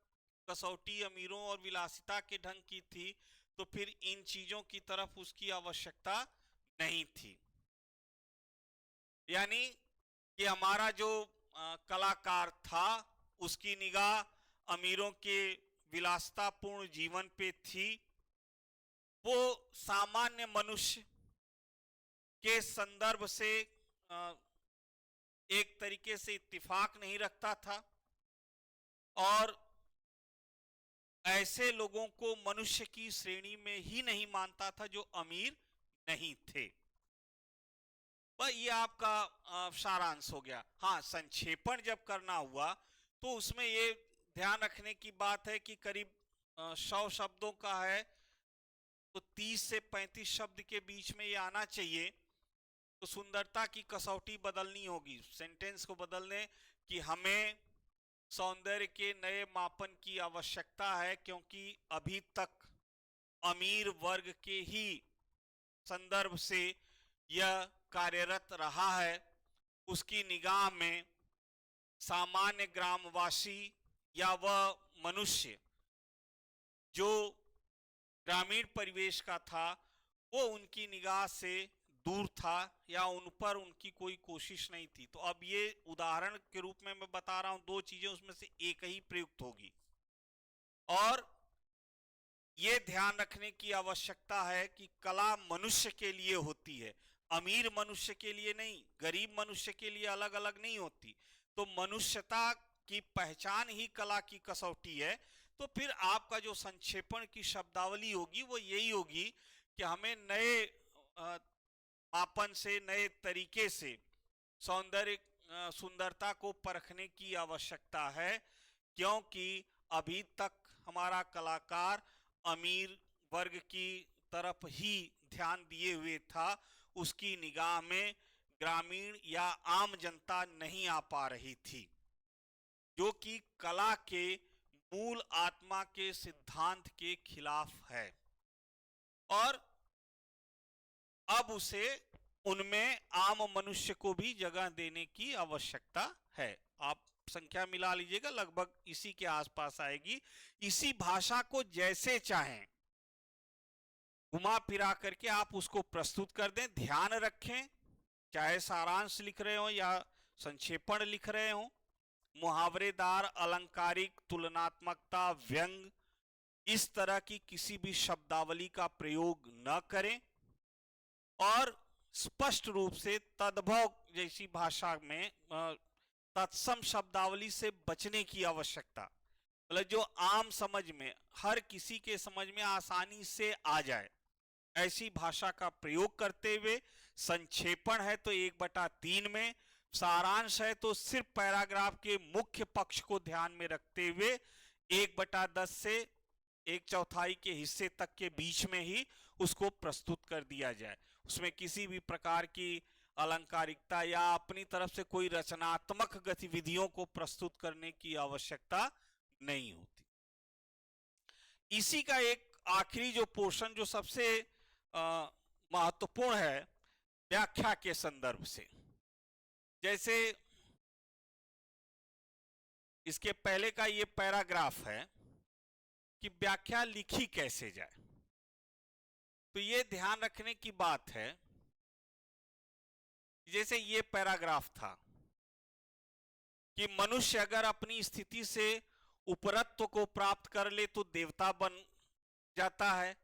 कसौटी अमीरों और विलासिता के ढंग की थी, तो फिर इन चीजों की तरफ उसकी आवश्यकता नहीं थी। यानी कि हमारा जो कलाकार था उसकी निगाह अमीरों के विलासितापूर्ण जीवन पे थी। वो सामान्य मनुष्य के संदर्भ से एक तरीके से इत्तेफाक नहीं रखता था और ऐसे लोगों को मनुष्य की श्रेणी में ही नहीं मानता था जो अमीर नहीं थे। वह ये आपका सारांश हो गया। हाँ, संक्षेपण जब करना हुआ तो उसमें ये ध्यान रखने की बात है कि करीब 100 शब्दों का है तो 30 से 35 शब्द के बीच में ये आना चाहिए। तो सुंदरता की कसौटी बदलनी होगी, सेंटेंस को बदलने कि हमें सौंदर्य के नए मापन की आवश्यकता है, क्योंकि अभी तक अमीर वर्ग के ही संदर्भ से यह कार्यरत रहा है। उसकी निगाह में सामान्य ग्रामवासी या वह मनुष्य जो ग्रामीण परिवेश का था वो उनकी निगाह से दूर था या उन पर उनकी कोई कोशिश नहीं थी। तो अब ये उदाहरण के रूप में मैं बता रहा हूं, दो चीजें उसमें से एक ही प्रयुक्त होगी और ये ध्यान रखने की आवश्यकता है कि कला मनुष्य के लिए होती है, अमीर मनुष्य के लिए नहीं, गरीब मनुष्य के लिए अलग अलग नहीं होती। तो मनुष्यता की पहचान ही कला की कसौटी है। तो फिर आपका जो संक्षेपण की शब्दावली होगी वो यही होगी कि हमें नए मापन से, नए तरीके से सौंदर्य सुंदरता को परखने की आवश्यकता है, क्योंकि अभी तक हमारा कलाकार अमीर वर्ग की तरफ ही ध्यान दिए हुए था, उसकी निगाह में ग्रामीण या आम जनता नहीं आ पा रही थी, जो कि कला के मूल आत्मा के सिद्धांत के खिलाफ है। और अब उसे उनमें आम मनुष्य को भी जगह देने की आवश्यकता है। आप संख्या मिला लीजिएगा, लगभग इसी के आसपास आएगी। इसी भाषा को जैसे चाहें घुमा फिरा करके आप उसको प्रस्तुत कर दें। ध्यान रखें, चाहे सारांश लिख रहे हो या संक्षेपण लिख रहे हो, मुहावरेदार, अलंकारिक, तुलनात्मकता, व्यंग, इस तरह की किसी भी शब्दावली का प्रयोग न करें और स्पष्ट रूप से तद्भव जैसी भाषा में तत्सम शब्दावली से बचने की आवश्यकता, मतलब जो आम समझ में, हर किसी के समझ में आसानी से आ जाए, ऐसी भाषा का प्रयोग करते हुए। संक्षेपण है तो 1/3 में, सारांश है तो सिर्फ पैराग्राफ के मुख्य पक्ष को ध्यान में रखते हुए 1/10 से 1/4 के हिस्से तक के बीच में ही उसको प्रस्तुत कर दिया जाए। उसमें किसी भी प्रकार की अलंकारिकता या अपनी तरफ से कोई रचनात्मक गतिविधियों को प्रस्तुत करने की आवश्यकता नहीं होती। इसी का एक आखिरी जो पोर्शन जो सबसे महत्वपूर्ण है व्याख्या के संदर्भ से, जैसे इसके पहले का ये पैराग्राफ है कि व्याख्या लिखी कैसे जाए। तो ये ध्यान रखने की बात है, जैसे ये पैराग्राफ था कि मनुष्य अगर अपनी स्थिति से उपरत्व को प्राप्त कर ले तो देवता बन जाता है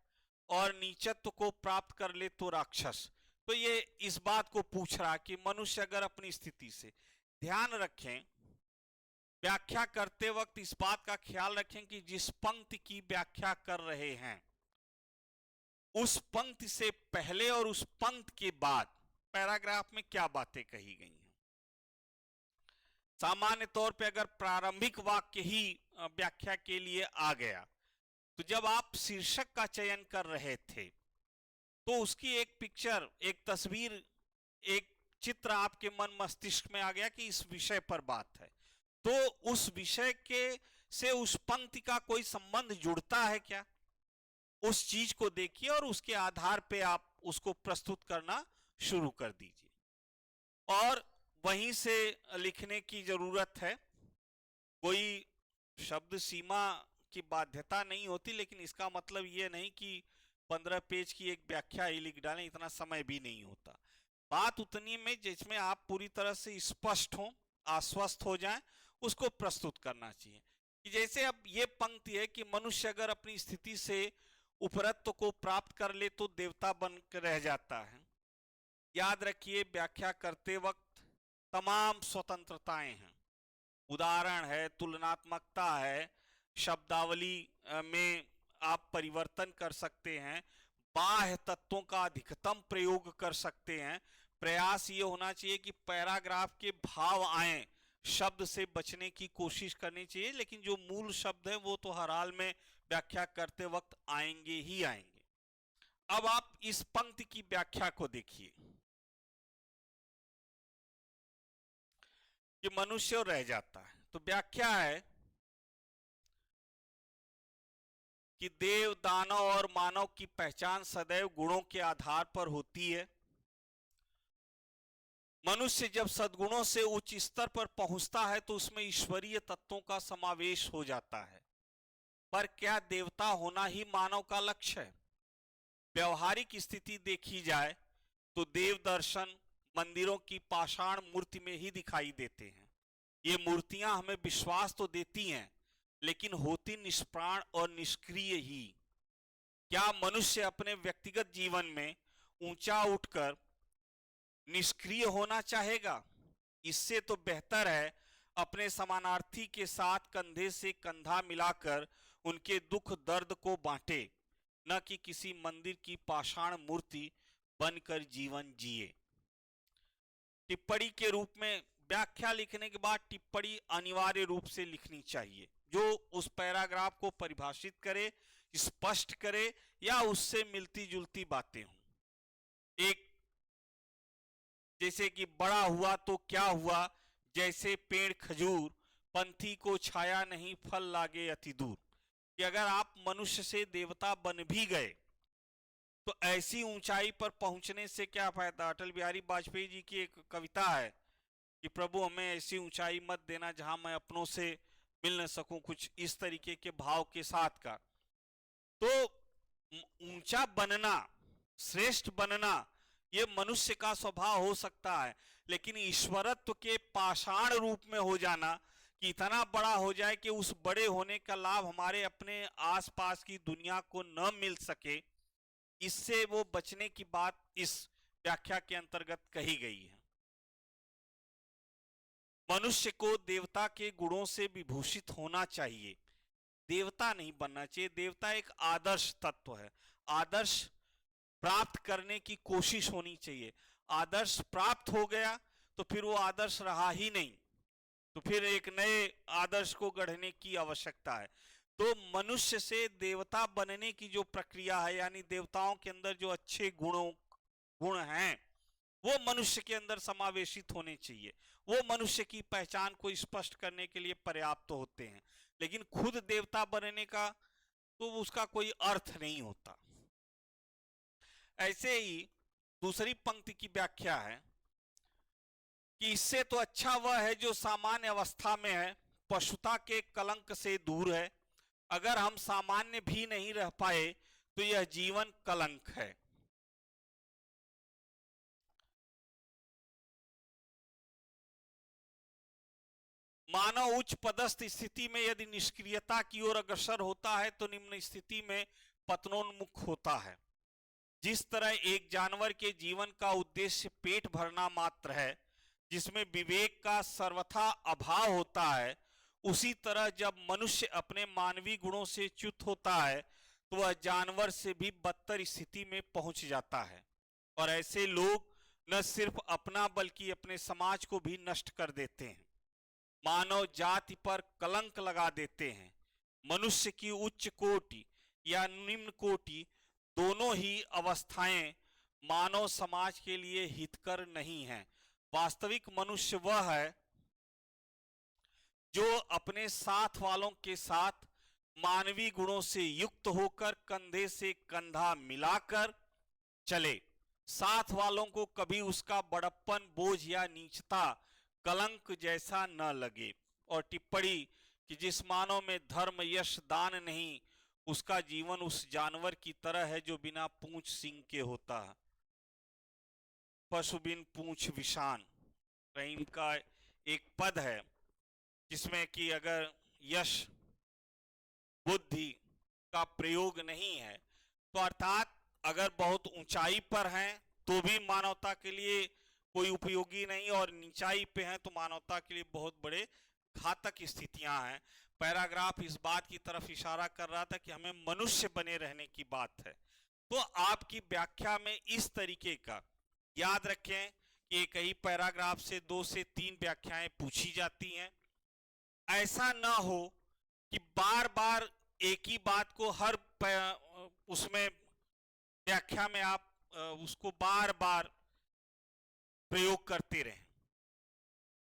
और नीचत्व को प्राप्त कर ले तो राक्षस। तो ये इस बात को पूछ रहा कि मनुष्य अगर अपनी स्थिति से, ध्यान रखें व्याख्या करते वक्त इस बात का ख्याल रखें कि जिस पंक्ति की व्याख्या कर रहे हैं उस पंक्ति से पहले और उस पंक्ति के बाद पैराग्राफ में क्या बातें कही गई हैं। सामान्य तौर पे अगर प्रारंभिक वाक्य ही व्याख्या के लिए आ गया तो जब आप शीर्षक का चयन कर रहे थे तो उसकी एक पिक्चर, एक तस्वीर, एक चित्र आपके मन मस्तिष्क में आ गया कि इस विषय पर बात है, तो उस विषय के से उस पंक्ति का कोई संबंध जुड़ता है क्या, उस चीज को देखिए और उसके आधार पे आप उसको प्रस्तुत करना शुरू कर दीजिए और वहीं से लिखने की जरूरत है। कोई शब्द सीमा की बाध्यता नहीं होती, लेकिन इसका मतलब यह नहीं कि 15 पेज की एक व्याख्या ही लिख डालें, इतना समय भी नहीं होता। बात उतनी में जिसमें आप पूरी तरह से स्पष्ट हो, आश्वस्त हो जाएं, उसको प्रस्तुत करना चाहिए। कि जैसे अब ये पंक्ति है कि मनुष्य अगर अपनी स्थिति से उपरत्व को प्राप्त कर ले तो देवता बनकर रह जाता है। याद रखिए, व्याख्या करते वक्त तमाम स्वतंत्रताएं हैं। उदाहरण है, तुलनात्मकता है, शब्दावली में आप परिवर्तन कर सकते हैं, बाह्य तत्वों का अधिकतम प्रयोग कर सकते हैं। प्रयास ये होना चाहिए कि पैराग्राफ के भाव आए, शब्द से बचने की कोशिश करनी चाहिए, लेकिन जो मूल शब्द है वो तो हर हाल में व्याख्या करते वक्त आएंगे ही आएंगे। अब आप इस पंक्ति की व्याख्या को देखिए कि मनुष्य रह जाता है, तो व्याख्या है कि देव, दानव और मानव की पहचान सदैव गुणों के आधार पर होती है। मनुष्य जब सद्गुणों से उच्च स्तर पर पहुंचता है तो उसमें ईश्वरीय तत्वों का समावेश हो जाता है। पर क्या देवता होना ही मानव का लक्ष्य है? व्यवहारिक स्थिति देखी जाए तो देव दर्शन मंदिरों की पाषाण मूर्ति में ही दिखाई देते हैं। ये मूर्तियां हमें विश्वास तो देती हैं, लेकिन होती निष्प्राण और निष्क्रिय ही। क्या मनुष्य अपने व्यक्तिगत जीवन में ऊंचा उठकर निष्क्रिय होना चाहेगा? इससे तो बेहतर है अपने समानार्थी के साथ कंधे से कंधा मिलाकर उनके दुख दर्द को बांटे, न कि किसी मंदिर की पाषाण मूर्ति बनकर जीवन जिए। टिप्पणी के रूप में व्याख्या लिखने के बाद टिप्पणी अनिवार्य रूप से लिखनी चाहिए, जो उस पैराग्राफ को परिभाषित करे, स्पष्ट करे या उससे मिलती जुलती बातें हों। एक जैसे कि बड़ा हुआ तो क्या हुआ, जैसे पेड़ खजूर, पंथी को छाया नहीं फल लागे अति दूर। कि अगर आप मनुष्य से देवता बन भी गए तो ऐसी ऊंचाई पर पहुंचने से क्या फायदा। अटल बिहारी वाजपेयी जी की एक कविता है कि प्रभु हमें ऐसी ऊंचाई मत देना जहां मैं अपनों से मिल न सकूं, कुछ इस तरीके के भाव के साथ का। तो ऊंचा बनना, श्रेष्ठ बनना, ये मनुष्य का स्वभाव हो सकता है, लेकिन ईश्वरत्व के पाषाण रूप में हो जाना, कि इतना बड़ा हो जाए कि उस बड़े होने का लाभ हमारे अपने आसपास की दुनिया को न मिल सके, इससे वो बचने की बात इस व्याख्या के अंतर्गत कही गई है। मनुष्य को देवता के गुणों से विभूषित होना चाहिए, देवता नहीं बनना चाहिए। देवता एक आदर्श तत्व है, आदर्श प्राप्त करने की कोशिश होनी चाहिए। आदर्श प्राप्त हो गया तो फिर वो आदर्श रहा ही नहीं, तो फिर एक नए आदर्श को गढ़ने की आवश्यकता है। तो मनुष्य से देवता बनने की जो प्रक्रिया है, यानी देवताओं के अंदर जो अच्छे गुण हैं वो मनुष्य के अंदर समावेशित होने चाहिए। वो मनुष्य की पहचान को स्पष्ट करने के लिए पर्याप्त होते हैं, लेकिन खुद देवता बनने का तो उसका कोई अर्थ नहीं होता। ऐसे ही दूसरी पंक्ति की व्याख्या है कि इससे तो अच्छा वह है जो सामान्य अवस्था में है, पशुता के कलंक से दूर है। अगर हम सामान्य भी नहीं रह पाए तो यह जीवन कलंक है। मानव उच्च पदस्थ स्थिति में यदि निष्क्रियता की ओर अग्रसर होता है तो निम्न स्थिति में पतनोन्मुख होता है। जिस तरह एक जानवर के जीवन का उद्देश्य पेट भरना मात्र है, जिसमें विवेक का सर्वथा अभाव होता है, उसी तरह जब मनुष्य अपने मानवीय गुणों से च्युत होता है तो वह जानवर से भी बदतर स्थिति में पहुंच जाता है। और ऐसे लोग न सिर्फ अपना बल्कि अपने समाज को भी नष्ट कर देते हैं, मानव जाति पर कलंक लगा देते हैं। मनुष्य की उच्च कोटि या निम्न कोटि दोनों ही अवस्थाएं मानव समाज के लिए हितकर नहीं है। वास्तविक मनुष्य वह है जो अपने साथ वालों के साथ मानवीय गुणों से युक्त होकर कंधे से कंधा मिलाकर चले, साथ वालों को कभी उसका बड़प्पन, बोझ या नीचता, कलंक जैसा न लगे। और टिप्पणी कि जिस मानव में धर्म, यश, दान नहीं, उसका जीवन उस जानवर की तरह है जो बिना पूंछ सींग के होता है। पशु बिन पूंछ विषान, रहीम का एक पद है जिसमें कि अगर यश, बुद्धि का प्रयोग नहीं है तो अर्थात अगर बहुत ऊंचाई पर हैं तो भी मानवता के लिए कोई उपयोगी नहीं, और नीचाई पे हैं तो मानवता के लिए बहुत बड़े घातक स्थितियां हैं। पैराग्राफ इस बात की तरफ इशारा कर रहा था कि हमें मनुष्य बने रहने की बात है। तो आपकी व्याख्या में इस तरीके का याद रखें कि एक ही पैराग्राफ से 2 से 3 व्याख्याएं पूछी जाती हैं। ऐसा ना हो कि बार बार एक ही बात को हर उसमें व्याख्या में आप उसको बार बार प्रयोग करते रहें।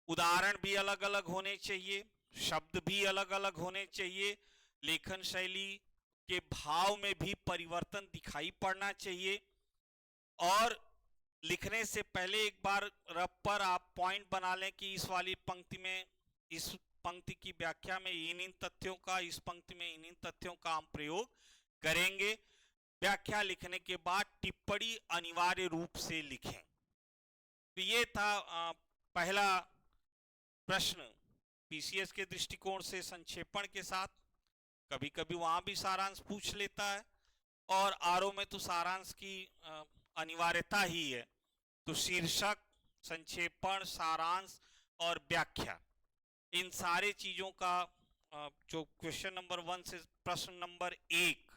उदाहरण भी अलग अलग होने चाहिए, शब्द भी अलग अलग होने चाहिए, लेखन शैली के भाव में भी परिवर्तन दिखाई पड़ना चाहिए। और लिखने से पहले एक बार रफ पर आप पॉइंट बना लें कि इस वाली पंक्ति में, इस पंक्ति की व्याख्या में इन तथ्यों का, इस पंक्ति में इन तथ्यों का हम प्रयोग करेंगे। व्याख्या लिखने के बाद टिप्पणी अनिवार्य रूप से लिखें। तो ये था पहला प्रश्न पीसीएस के दृष्टिकोण से संक्षेपण के साथ। कभी कभी वहां भी सारांश पूछ लेता है, और आरओ में तो सारांश की अनिवार्यता ही है। तो शीर्षक, संक्षेपण, सारांश और व्याख्या, इन सारे चीजों का जो क्वेश्चन नंबर 1 से प्रश्न नंबर 1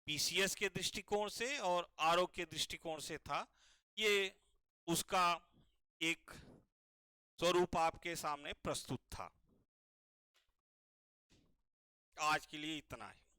पीसीएस के दृष्टिकोण से और आरओ के दृष्टिकोण से था, ये उसका एक स्वरूप आपके सामने प्रस्तुत था। आज के लिए इतना है।